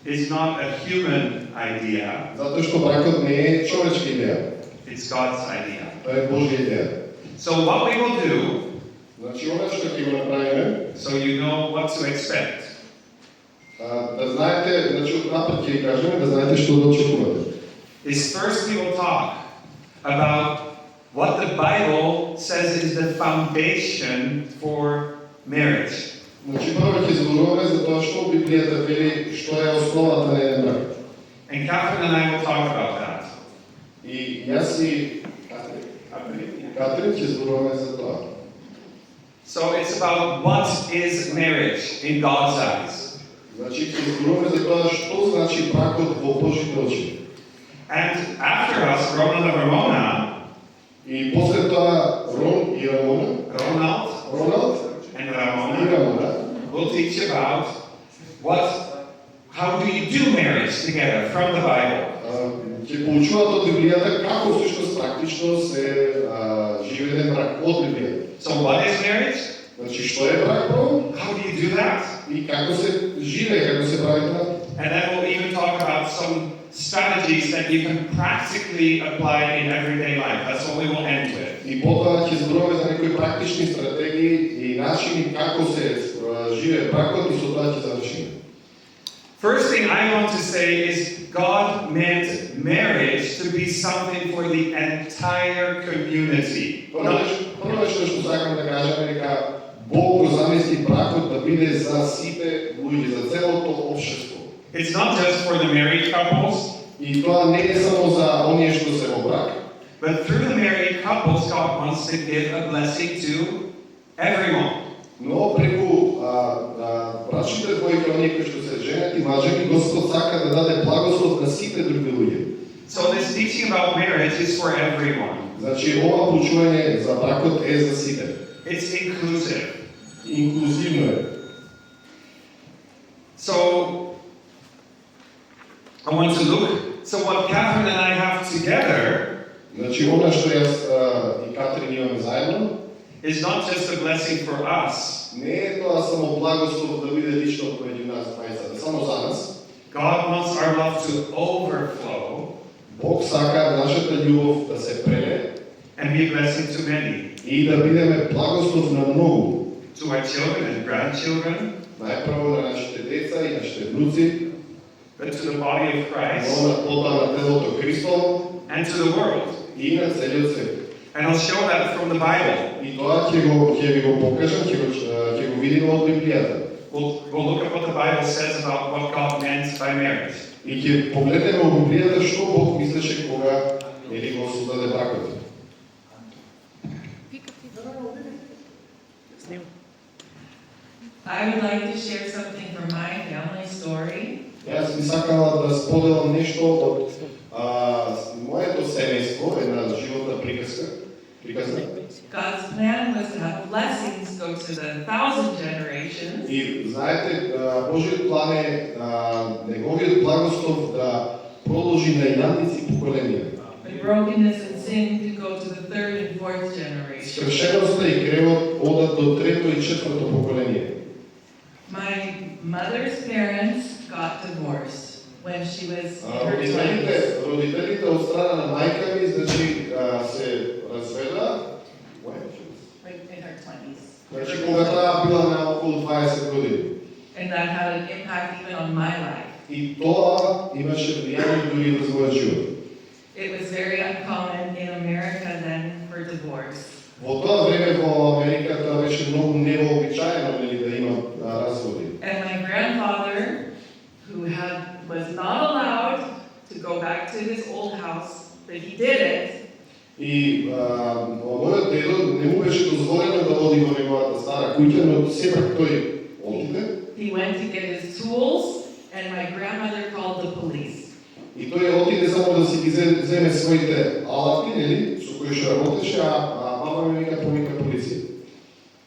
is not a human idea. Затоа што бракот не е човечка идеја. It's God's idea. Тоа е Божја идеја. So what we will do, Значи, она што ќе го направиме, so you know what to expect. да знаете, значи, напред ќе ви кажеме, да знаете што да очекувате. Is first we will talk about what the Bible says is the foundation for marriage. Значи, прво ќе зборуваме за тоа што Библијата вели што е основата на еден брак. And Catherine and I will talk about that. И јас и Катрин ќе зборуваме за тоа. So it's about what is marriage in God's eyes. Значи, ќе зборуваме за тоа што значи бракот во Божите очи. And after us, Ramona, И после тоа Рон и Роналд and и Ramona Рамона will teach about how do you do marriage together from the Bible. ќе поучуваат од Библијата како всушност практично се живее еден брак од Библијата. So what is marriage? Значи, што е брак прво? How do you do that? И како се живее, како се прави тоа? And then we'll even talk about some strategies that you can practically apply in everyday life. That's what we will end with. И потоа ќе зборуваме за некои практични стратегии и начини како се живее бракот и со тоа ќе завршиме. First thing I want to say is God meant marriage to be something for the entire community. Прво нешто што сакам да кажам е дека Бог го замисли бракот да биде за сите луѓе, за целото општество. It's not just for the married couples, И тоа не е само за оние што се во брак, but through the married couples, God wants to give a blessing to everyone. но преку брачните двојки, оние кои што се женат и мажени, Господ сака да даде благослов на сите други луѓе. So this teaching about marriage is for everyone. Значи, ова поучување за бракот е за сите. It's inclusive. Инклузивно е. So I want to look. So what Catherine and I have together Значи, она што јас и Катрин имаме заедно, is not just a blessing for us. не е тоа само благослов да биде лично меѓу нас двајцата, само за нас. God wants our love to overflow Бог сака нашата љубов да се преле and be a blessing to many, и да бидеме благослов на многу. to our children and grandchildren, Најпрво на нашите деца и нашите внуци, but to the body of Christ но потоа на телото Христово and to the world. и на целиот свет. And I'll show that from the Bible. И тоа ќе ви го покажам, ќе го видиме од Библијата. We'll look at what the Bible says about what God meant by marriage. И ќе погледнеме во Библијата што Бог мислеше кога го создаде бракот. I would like to share something from my family story. Јас би сакала да споделам нешто од моето семејство, една животна приказка. God's plan was to have blessings go to the 1,000 generations. И знаете, Божиот план е неговиот благослов да продолжи на илјадници поколенија. But brokenness and sin could go to the 3rd and 4th generation. Скршеноста и гревот одат до трето и четврто поколение. My mother's parents got divorced when she was in her 20s. Родителите од страна на мајка ми, значи се разведа. In her 20s. Значи кога таа била на околу 20 години. And that had an impact even on my life. И тоа имаше влијание дури врз мојот живот. It was very uncommon in America then for divorce. Во тоа време во Америка тоа беше многу невообичаено да има разводи. And my grandfather, who was not allowed to go back to his old house, but he did it. И мојот дедо не му беше дозволено да оди во неговата стара куќа, но сепак тој отиде. He went to get his tools, and my grandmother called the police. И тој отиде само да си ги земе своите алати, нели, со кои што работеше, а мама ми вика повика полиција.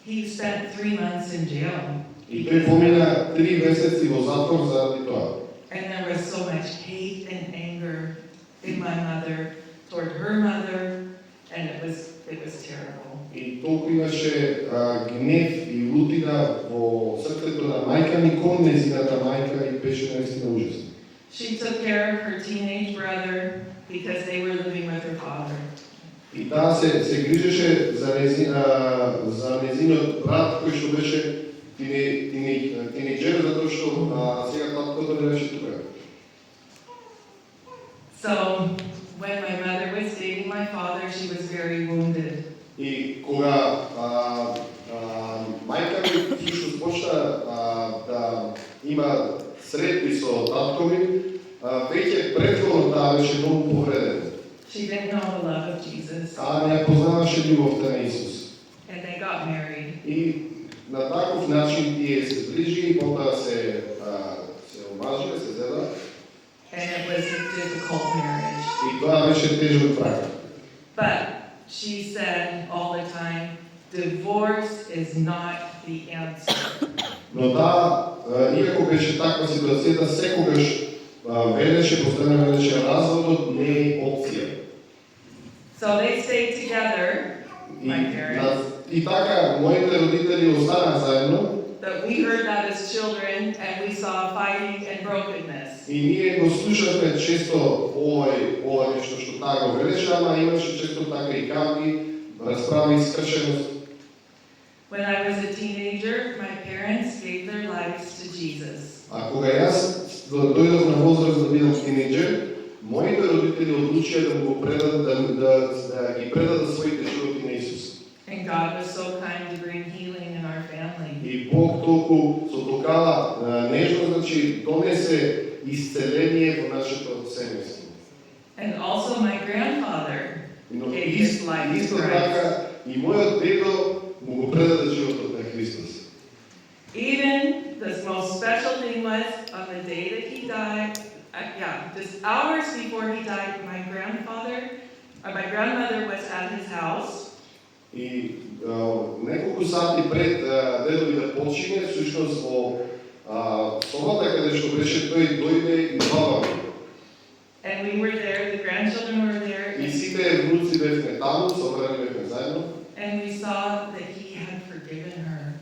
He spent 3 months in jail. И тој помина 3 месеци во затвор заради тоа. And there was so much hate and anger in my mother toward her mother, and it was terrible. И толку имаше гнев и лутина во срцето на мајка ми кон нејзината мајка и беше наистина ужасно. She took care of her teenage brother because they were living with her father. И таа се грижеше за нејзиниот брат кој што беше тинејџер, затоа што сега таткото не беше тука. So when my mother was dating my father, she was very wounded. И кога мајка ми всушност почна да има средби со татко ми, веќе претходно таа беше многу повредена. She didn't know the love of Jesus. Таа не познаваше љубовта на Исус. And they got married. И на таков начин тие се зближи и потоа се омажија, се зеда. And it was a difficult marriage. И тоа беше тежок брак. But she said all the time, divorce is not the answer. Но таа, иако беше таква ситуацијата, секогаш велеше, постојано велеше, разводот не е опција. So they stayed together, my parents. И така, моите родители останаа заедно. But we heard that as children, and we saw fighting and brokenness. И ние го слушавме често ова нешто што таа го велеше, ама имаше често така и камби, расправи и скршеност. When I was a teenager, my parents gave their lives to Jesus. А кога јас дојдов на возраст да бидам тинејџер, моите родители одлучија да го предадат, да ги предадат своите животи на Исус. And God was so kind to bring healing in our family. И Бог толку со токава нежно, значи, донесе исцеление во нашето семејство. And also my grandfather Но gave his life to исто Christ. така и мојот дедо му го предаде животот на Христос. Even the most special thing was on the day that he died, just hours before he died, my grandmother was at his house. И неколку сати пред дедови да почине, всушност во собата каде што беше тој дојде и баба ми. And we were there, the grandchildren were there, И сите внуци бевме таму, собрани бевме заедно. and we saw that he had forgiven her.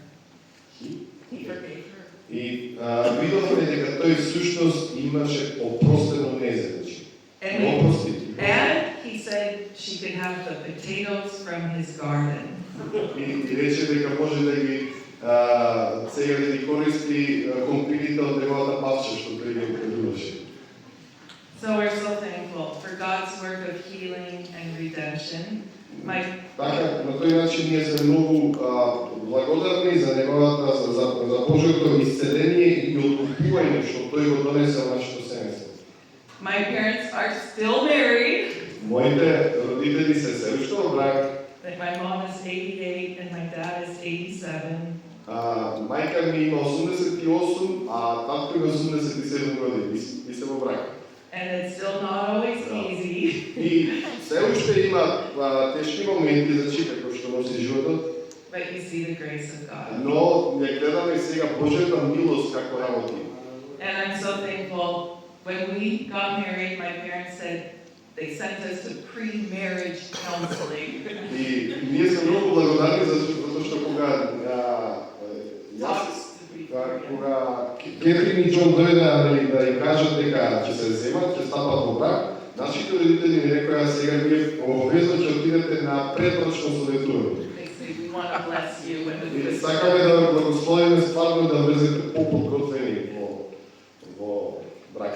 He forgave her. И видовме дека тој всушност имаше опростено незе, значи. And, Опрости. and he said she could have the potatoes from his garden. И рече дека може да ги сега да ги користи компилите од неговата папче што тој ги предуваше. So we're so thankful for God's work of healing and redemption. Така, на тој начин ние сме многу благодарни за неговата, за Божјото исцеление и откупување што тој го донесе во нашето семејство. My parents are still married. Моите родители се уште во брак. My mom is 88 and my dad is 87. Мајка ми има 88, а татко има 87 години. И се во брак. And it's still not always easy. И се уште има тешки моменти, значи, како што носи животот. But you see the grace of God. Но ја гледаме сега Божјата милост како работи. And I'm so thankful. When we got married, my parents said they sent us to pre-marriage counseling. И ние сме многу благодарни затоа што кога Кетрин и Џон дојдеа да им кажат дека ќе се земат, ќе стапат во брак, нашите родители ми рекоа сега вие обовезно ќе отидете на предбрачно советување. They say we want to bless you with И сакаме да ве благословиме стварно да влезете поподготвени во брак.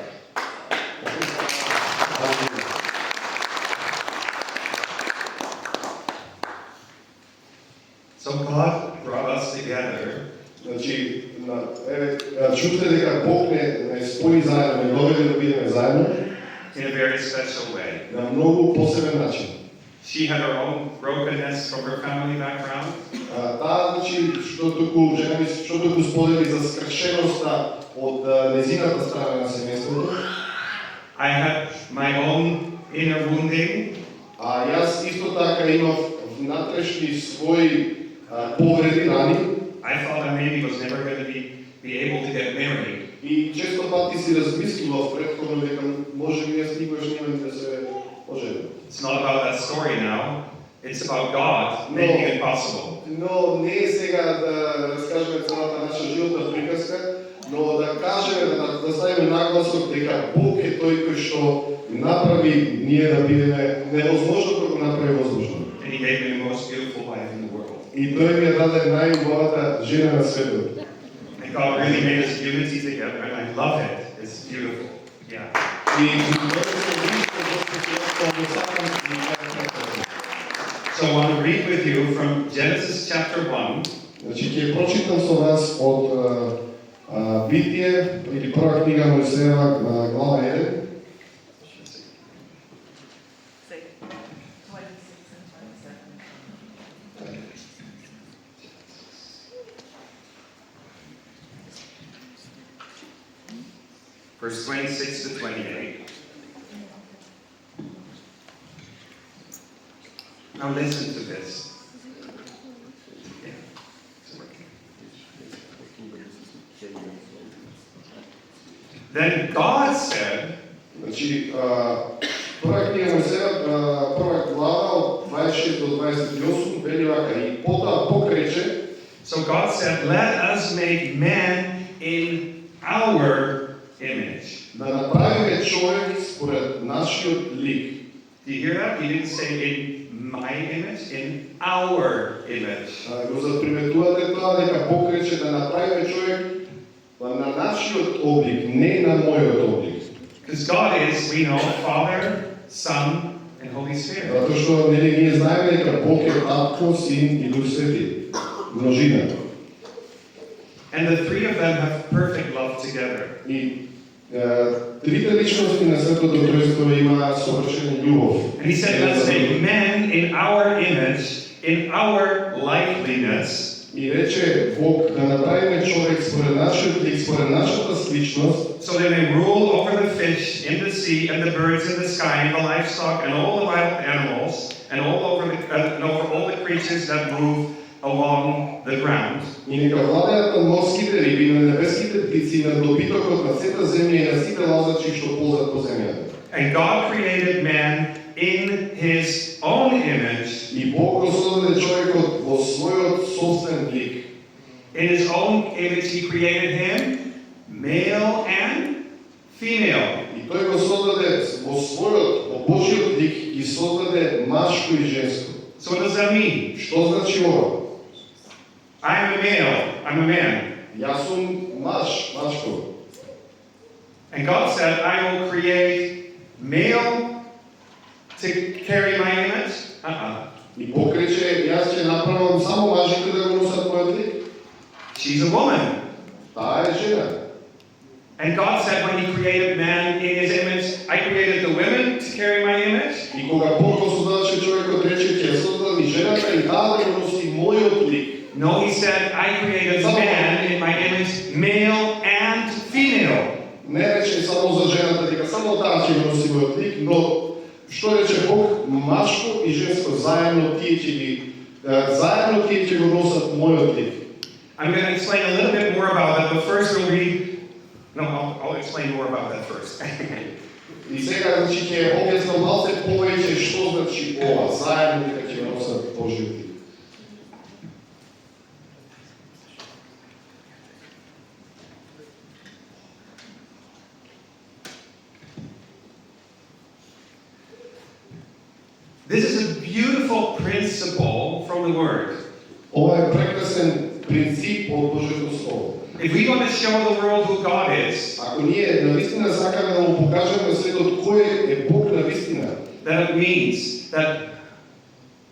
So God brought us together. Значи, чувствате дека Бог не спои заедно, не доведе да бидеме заедно In a very special way. на многу посебен начин. She had her own brokenness from her family background. Таа, значи, што туку жена ми, што туку сподели за скршеноста од незината страна на семејството. I had my own inner wounding. А јас исто така имав внатрешни своји повреди, рани. I thought I maybe was never going to be able to get married. И често пати си размислував претходно дека може би јас никогаш нема да се оженам. It's not about that story now. It's about God making it possible. Но не е сега да разкажеме целата наша животна приказка, Но да кажеме, да ставиме нагласок дека Бог е тој кој што направи ние да бидеме невозможното го направи возможно. And He gave me the most beautiful wife in the world. И тој ми ја даде најубавата жена на светот. And God really made us unity together, and I love it. It's beautiful. Yeah. И тоа се виште Господ ја сакам и така. So I want to read with you from Genesis chapter 1. Значи ќе прочитам со вас од Битие или прва книга Мојсеева глава 1. Say 26 and 27. Verse 26 to 28. Now listen to this. Yeah. Then God said, Значи, прва книга Мојсеева, прва глава од 26 до 28 вели вака: и потоа Бог рече, so God said, let us make man in our image. да направиме човек според нашиот лик. Do you hear that? He didn't say in my image, in our image. Го заприметувате тоа дека Бог рече да направиме човек на нашиот облик, не на мојот облик. Because God is, we know, Father, Son, and Holy Spirit. Затоа што ние знаеме дека Бог е Татко, Син и Дух Свети, множина. And the three of them have perfect love together. И трите личности на Светото Тројство имаат совршена љубов. And He said, let's make men in our image, in our likeness. И рече Бог да направиме човек според нашиот лик, според нашата сличност, So they may rule over the fish in the sea and the birds in the sky and the livestock and all the wild animals and over all the creatures that move along the ground. и нека владеат над морските риби, на небеските птици, на добитокот на сета земја и на сите лазачи што ползат по земјата. And God created man in His own image. И Бог го создаде човекот во својот собствен лик. In His own image He created him, male and female. И тој го создаде во својот, во Божиот лик, ги создаде машко и женско. So what does that mean? Што значи ова? I'm a male, I'm a man. Јас сум машко. And God said, I will create male to carry my image. И Бог рече, јас ќе направам само мажите да го носат мојот лик. She's a woman. Таа е жена. And God said when He created man in His image, I created the women to carry my image. И кога Бог го создадеше човекот, рече, ќе создадам и жената и таа да го носи мојот лик. No, He said, I created man in my image, male and female. Не рече само за жената, дека само таа ќе го носи мојот лик, но што рече Бог, машко и женско заедно тие ќе го носат мојот лик. I'm going to explain a little bit more about that, but first we'll read. No, I'll explain more about that first. И сега значи ќе објаснам малце повеќе што значи ова, заедно дека ќе го носат Божиот лик. This is a beautiful principle from the Word. Ова е прекрасен принцип од Божјото Слово. If we want to show the world who God is, Ако ние навистина сакаме да му покажеме светот кој е Бог навистина, then it means that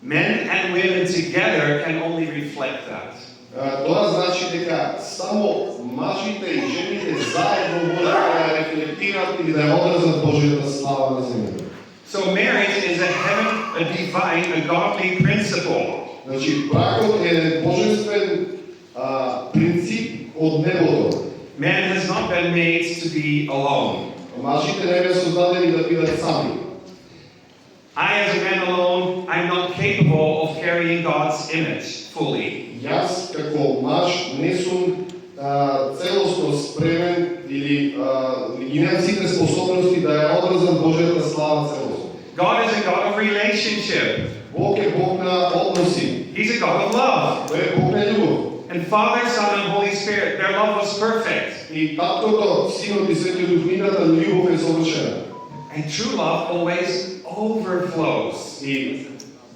men and women together can only reflect that. Тоа значи дека само мажите и жените заедно можат да рефлектираат или да ја одразат Божјата слава на земјата. So marriage is a divine, a godly principle. Значи бракот е божествен принцип од небото. Man has not been made to be alone. Мажите не беа создадени да бидат сами. I, as a man alone, I'm not capable of carrying God's image fully. Јас како маж не сум целосно спремен или ги немам сите способности да ја одразам Божјата слава целосно. God is a God of relationship. Бог е Бог на односи. He's a God of love. Тој е Бог на љубов. And Father, Son, and Holy Spirit, their love was perfect. И Таткото, Синот и Светиот Дух, нивната љубов е совршена. And true love always overflows. И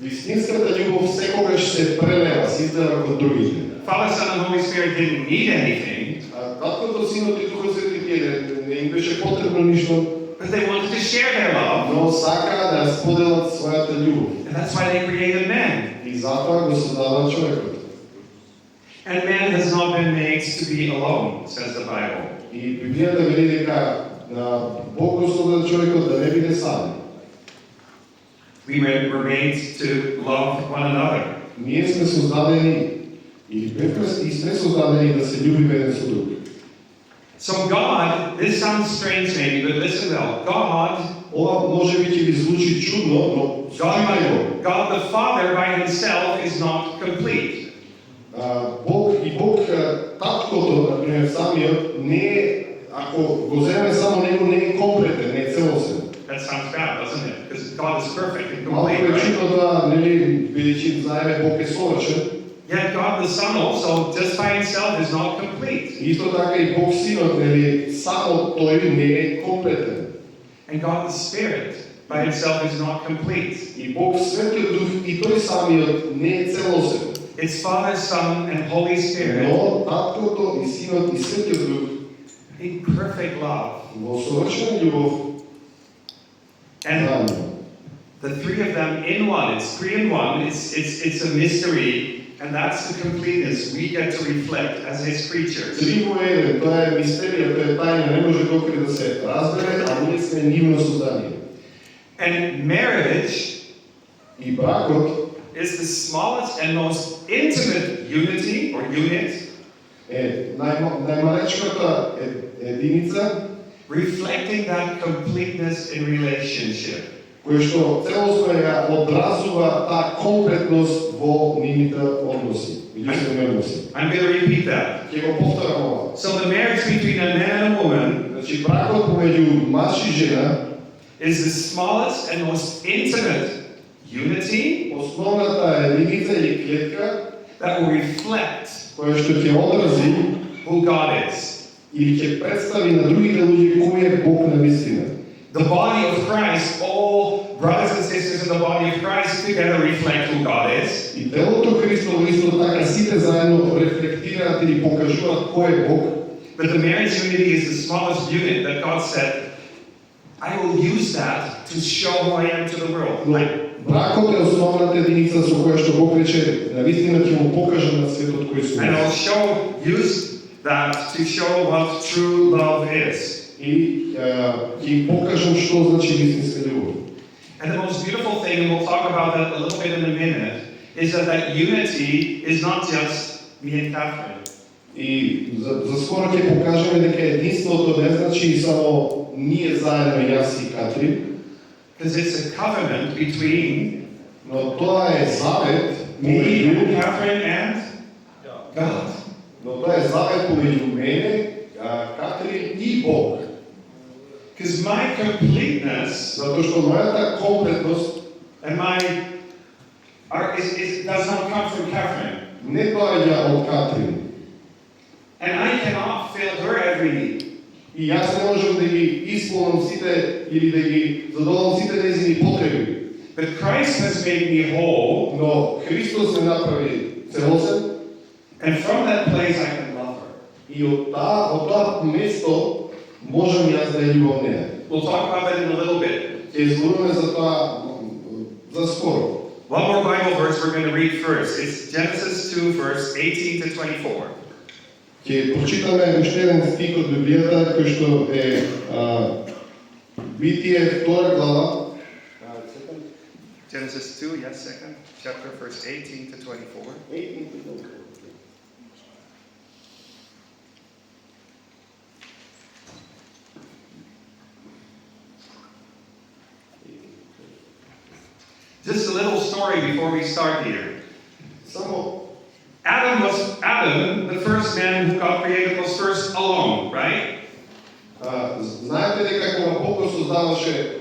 вистинската љубов секогаш се прелева, се излива кон другите. Father, Son, and Holy Spirit didn't need anything, Таткото, Синот и Духот Свети не им беше потребно ништо, but they wanted to share their love. но сакаа да ја споделат својата љубов. And that's why they created man. И затоа го создадаа човекот. And man has not been made to be alone, says the Bible. И Библијата вели дека Бог го создаде човекот да не биде сам. We were made to love one another. Ние сме создадени и сме создадени да се љубиме еден со друг. So God, this sounds strange maybe, but listen well. God, Ова може би ќе ви звучи чудно, но слушајте го. God the Father by himself is not complete. Бог таткото, например, самиот не е, ако го земе само него, не е комплетен, не е целосен. That sounds bad, doesn't it? Because God is perfect and Малку complete, е right? чудно да, нели, бидејќи знаеме Бог е совршен, Yet God the Son also, just by himself, is not complete. исто така и Бог Синот, нели, само тој не е комплетен. And God the Spirit by himself is not complete. И Бог Светиот Дух и тој самиот не е целосен. It's Father, Son, and Holy Spirit Но Таткото и Синот и Светиот Дух in perfect love. во совршена љубов And заедно. the three of them in one, it's three in one, it's a mystery, and that's the completeness we get to reflect as his creatures. Три во еден, тоа е мистерија, тоа е тајна, не може докаде да се разбере, а ние сме нивно создание. And marriage И бракот is the smallest and most intimate unity or unit, е најмалечката единица reflecting that completeness in relationship. која што целосно ја одразува таа комплетност во нивните односи, меѓусебни односи. I'm going to repeat that. Ќе го повторам ова. So the marriage between a man and a woman Значи бракот помеѓу маж и жена, is the smallest and most intimate unity основната единица или клетка that will reflect која што ќе одрази who God is. или ќе представи на другите луѓе кој е Бог на вистина. The body of Christ, all brothers and sisters in the body of Christ together reflect who God is. И телото Христово исто така сите заедно рефлектираат или покажуваат кој е Бог. But the marriage unity is the smallest unit that God said, I will use that to show who I am to the world. Но бракот е основната единица со која што Бог рече, на вистина ќе му покажам на светот кој сум. And I'll use that to show what true love is. И ќе им покажам што значи вистинска љубов. And the most beautiful thing, and we'll talk about that a little bit in a minute, is that unity is not just me and Catherine. И за скоро ќе покажеме дека единството не значи само ние заедно, јас и Катрин, Because it's a covenant between но тоа е завет me помеѓу and Catherine and God. но тоа е завет помеѓу мене, Катрин и Бог. Because my completeness Затоа што мојата комплетност and does not come from Catherine. не доаѓа од Катрин. And I cannot fill her every need. И јас не можам да ги исполнам сите или да ги задоволам сите нејзини потреби. But Christ has made me whole, Но Христос ме направи целосен and from that place I can love her. и од тоа место можам јас да ја љубам неа. We'll talk about that in a little bit. Ќе зборуваме за тоа за скоро. One more Bible verse we're going to read first. It's Genesis 2, verse 18 to 24. Ќе прочитаме уште еден стих од Библијата кој што е Битие 2 глава. Genesis 2, yes, second chapter, verse 18 to 24. Just a little story before we start here. Само Adam, the first man who God created, was first alone, right? знаете дека кога Бог го создаваше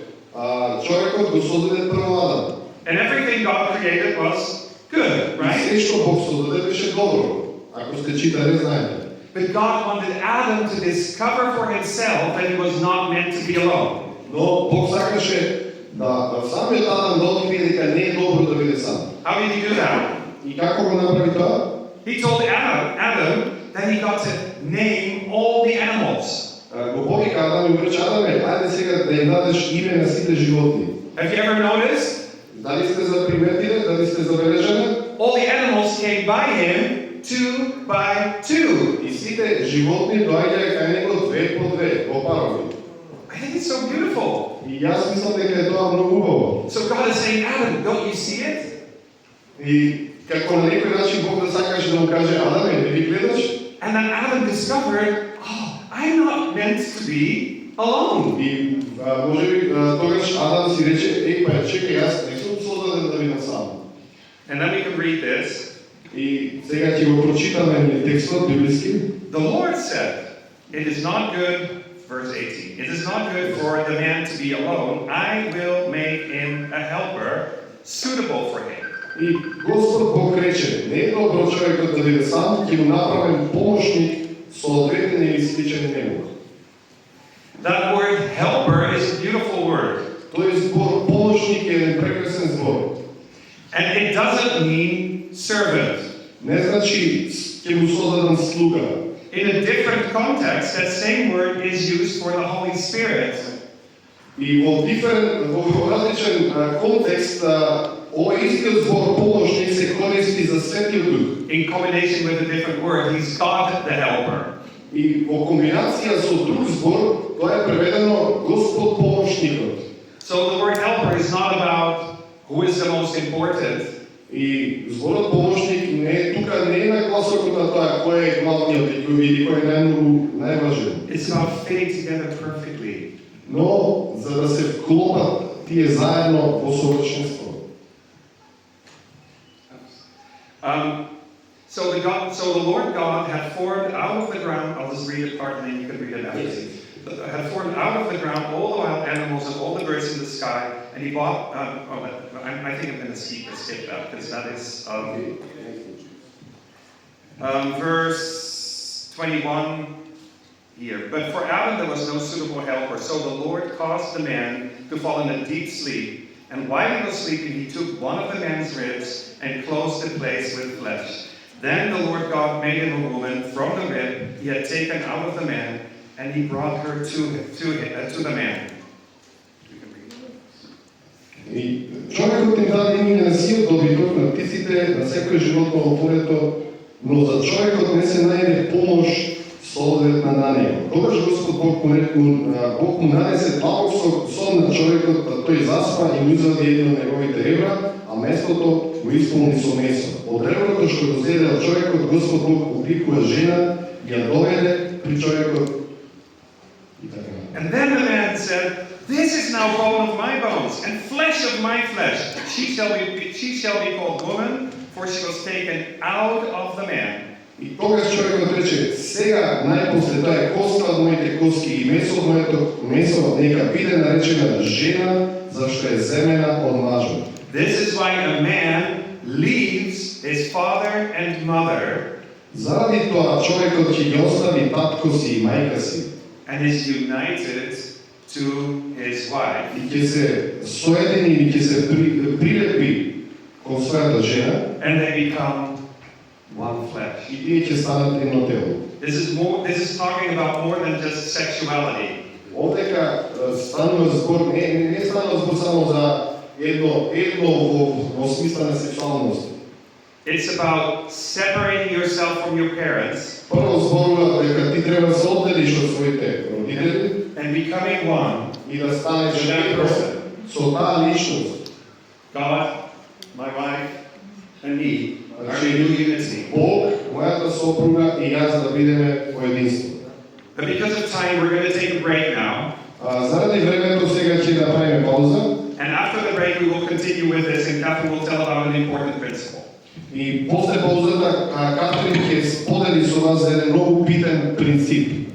човекот, го создаде прво Адам. And everything God created was good, И right? се што Бог создаде беше добро. Ако Ако сте читали, знаете. But God wanted Adam to discover for himself that he was not meant to be alone. Но Бог сакаше да самиот Адам да открие дека не е добро да биде сам. How did he do that? И како го направи тоа? He told Adam that he got to name all the animals. Го повика Адам и му рече: Адаме, ајде сега да им дадеш име на сите животни. Have you ever noticed? Дали сте заприметиле, дали сте забележале? All the animals came by him 2 by 2. И сите животни доаѓаја кај него две по две, во парови. I think it's so beautiful. И јас мислам дека е тоа многу убаво. So God is saying, Adam, don't you see it? И како на некој начин Бог да сакаше да му каже: Адаме, не ви гледаш? And then Adam discovered, oh, I'm not meant to be alone. И можеби тогаш Адам си рече: еј, па чекај, јас не сум создаден да бидам сам. And then we can read this. И сега ќе го прочитаме текстот библиски. The Lord said, it is not good, verse 18, it is not good for the man to be alone. I will make him a helper suitable for him. И Господ Бог рече: не е добро човекот да биде сам, ќе му направим помошник соодветен или сличен нему. That word helper is a beautiful word. Тој збор помошник е еден прекрасен збор. And it doesn't mean servant. Не значи ќе му создадам слуга. In a different context, that same word is used for the Holy Spirit. И во различен контекст овој истиот збор помошник се користи за Светиот Дух. In combination with a different word, he's God the helper. И во комбинација со друг збор, тоа е преведено Господ помошникот. So the word helper is not about who is the most important. И зборот помошник не е тука, не е на гласокот на тоа кој е главниот или кој е најважен. It's about fitting together perfectly. Но за да се вклопат тие заедно во совршенство. So the Lord God had formed out of the ground. I'll just read it part and then you can read it after. Had formed out of the ground all the wild animals and all the birds in the sky, and he bought. I think I'm going to skip that because that is verse 21 here. But for Adam there was no suitable helper, so the Lord caused the man to fall in a deep sleep. And while he was sleeping, he took one of the man's ribs and closed the place with flesh. Then the Lord God made him a woman from the rib he had taken out of the man, and he brought her to the man. И човекот им даде име на сиот добиток, на птиците, на секој животно во полето, но за човекот не се најде помош соодветна на него. Тогаш Господ Бог му нанесе длабок сон на човекот, да тој заспа и му извади едно од неговите ребра, а местото го исполни со месо. Од реброто што го зедел човекот, Господ Бог обликува жена, ја доведе при човекот и така. And then the man said, "This is now bone of my bones and flesh of my flesh. She shall be called woman, for she was taken out of the man." И тогаш човекот рече: сега најпосле тоа е коста од моите коски и месо од моето месо, нека биде наречена жена, зашто е земена од мажот. This is why a man leaves his father and mother Заради тоа човекот ќе ги остави татко си и мајка си and is united to his wife. и ќе се соедини или ќе се прилепи кон својата жена, And they become one flesh. и тие ќе станат едно тело. This is talking about more than just sexuality. Овдека станува збор, не станува збор само за едно во смисла на сексуалност. It's about separating yourself from your parents Прво зборува дека ти треба да се одделиш од своите родители and becoming one. и да станеш With that едно person. со таа личност. God, my wife, and me are in new unity. Бог, мојата сопруга и јас да бидеме во единство. But because of time, we're going to take a break now. Заради времето сега ќе направиме пауза And after the break, we will continue with this, and Catherine will tell about an important principle. и после паузата Катрин ќе сподели со вас за еден многу битен принцип.